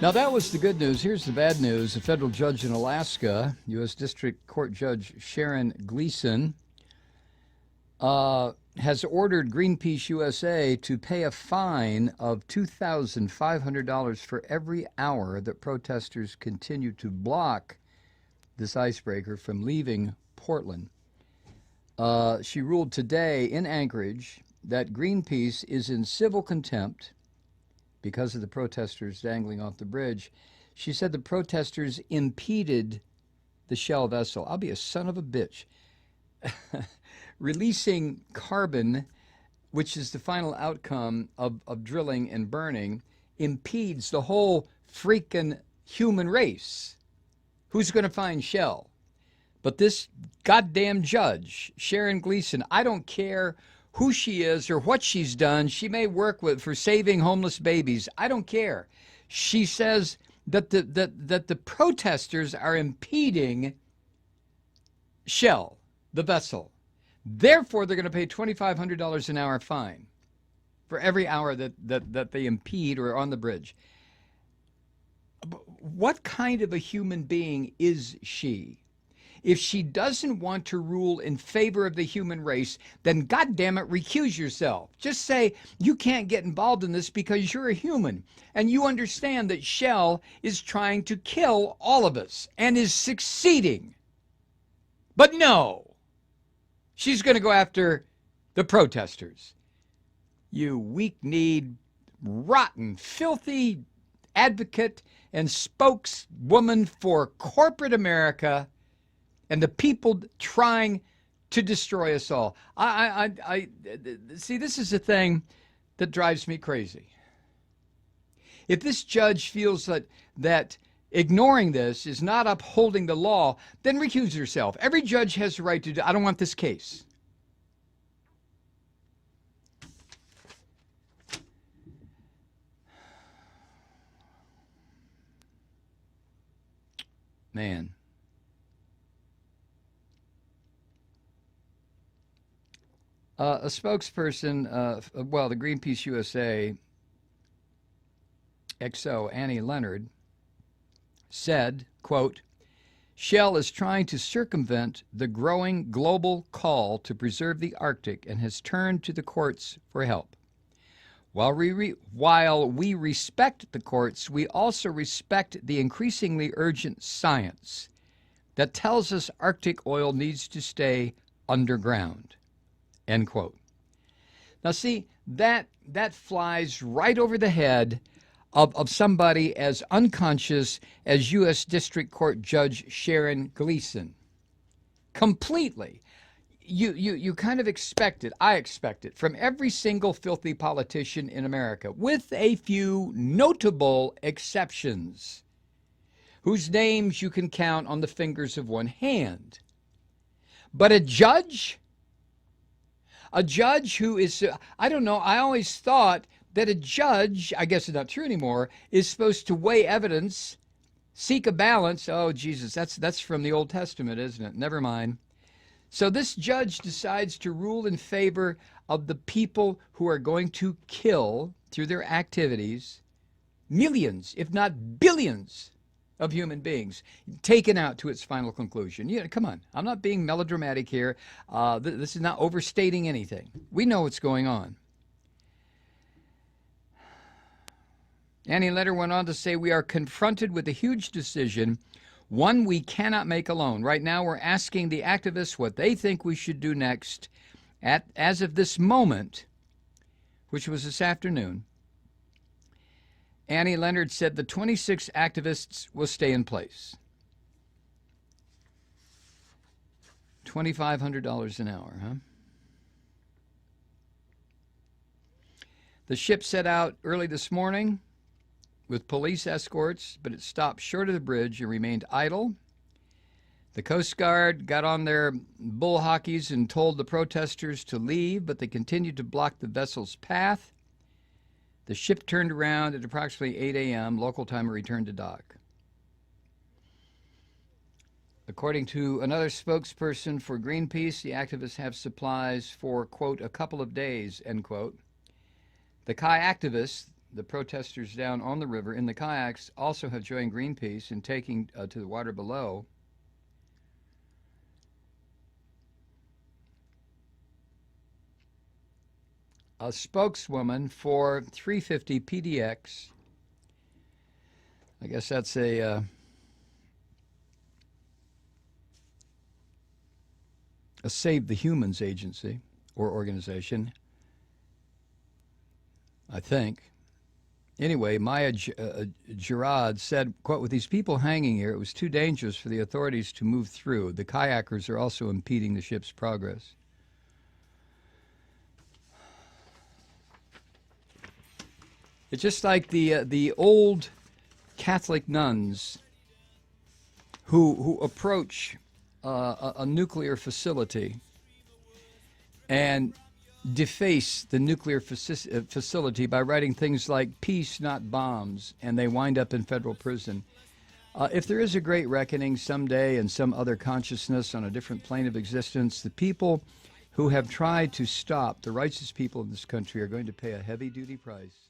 Now, that was the good news. Here's the bad news. A federal judge in Alaska, U.S. District Court Judge Sharon Gleason, has ordered Greenpeace USA to pay a fine of $2,500 for every hour that protesters continue to block this icebreaker from leaving Portland. She ruled today in Anchorage that Greenpeace is in civil contempt because of the protesters dangling off the bridge. She said the protesters impeded the Shell vessel. I'll be a son of a bitch. Releasing carbon, which is the final outcome of drilling and burning, impedes the whole freaking human race. Who's going to find Shell? But this goddamn judge, Sharon Gleason, I don't care who she is or what she's done. She may work for saving homeless babies. I don't care. She says that the protesters are impeding Shell, the vessel. Therefore, they're going to pay $2,500 an hour fine for every hour that they impede or are on the bridge. What kind of a human being is she? If she doesn't want to rule in favor of the human race, then goddammit, recuse yourself. Just say you can't get involved in this because you're a human and you understand that Shell is trying to kill all of us and is succeeding. But no, she's going to go after the protesters. You weak-kneed, rotten, filthy advocate and spokeswoman for corporate America and the people trying to destroy us all. I see, this is a thing that drives me crazy. If this judge feels that ignoring this is not upholding the law, then recuse yourself. Every judge has the right to do. I don't want this case. Man. A spokesperson, the Greenpeace USA XO, Annie Leonard, said, quote, Shell is trying to circumvent the growing global call to preserve the Arctic and has turned to the courts for help. While we respect the courts, we also respect the increasingly urgent science that tells us Arctic oil needs to stay underground. End quote. Now, see, that flies right over the head of somebody as unconscious as U.S. District Court Judge Sharon Gleason. Completely. You kind of expect it, I expect it, from every single filthy politician in America, with a few notable exceptions, whose names you can count on the fingers of one hand. But a judge who is, I don't know, I always thought that a judge, I guess it's not true anymore, is supposed to weigh evidence, seek a balance. Oh, Jesus, that's from the Old Testament, isn't it? Never mind. So this judge decides to rule in favor of the people who are going to kill, through their activities, millions, if not billions, of human beings, taken out to its final conclusion. Yeah, come on. I'm not being melodramatic here. This is not overstating anything. We know what's going on. Annie Leonard went on to say, we are confronted with a huge decision, one we cannot make alone. Right now, we're asking the activists what they think we should do next. As of this moment, which was this afternoon, Annie Leonard said the 26 activists will stay in place. $2,500 an hour, huh? The ship set out early this morning with police escorts, but it stopped short of the bridge and remained idle. The Coast Guard got on their bull hockeys and told the protesters to leave, but they continued to block the vessel's path. The ship turned around at approximately 8 a.m. local time and returned to dock. According to another spokesperson for Greenpeace, the activists have supplies for, quote, a couple of days, end quote. The Kai activists, the protesters down on the river in the kayaks also have joined Greenpeace in taking to the water below. A spokeswoman for 350 PDX, I guess that's a Save the Humans agency or organization, I think. Anyway, Maya Gerard said, quote, with these people hanging here, it was too dangerous for the authorities to move through. The kayakers are also impeding the ship's progress. It's just like the old Catholic nuns who approach a nuclear facility and deface the nuclear facility by writing things like peace, not bombs, and they wind up in federal prison. If there is a great reckoning someday in some other consciousness on a different plane of existence, the people who have tried to stop the righteous people in this country are going to pay a heavy-duty price.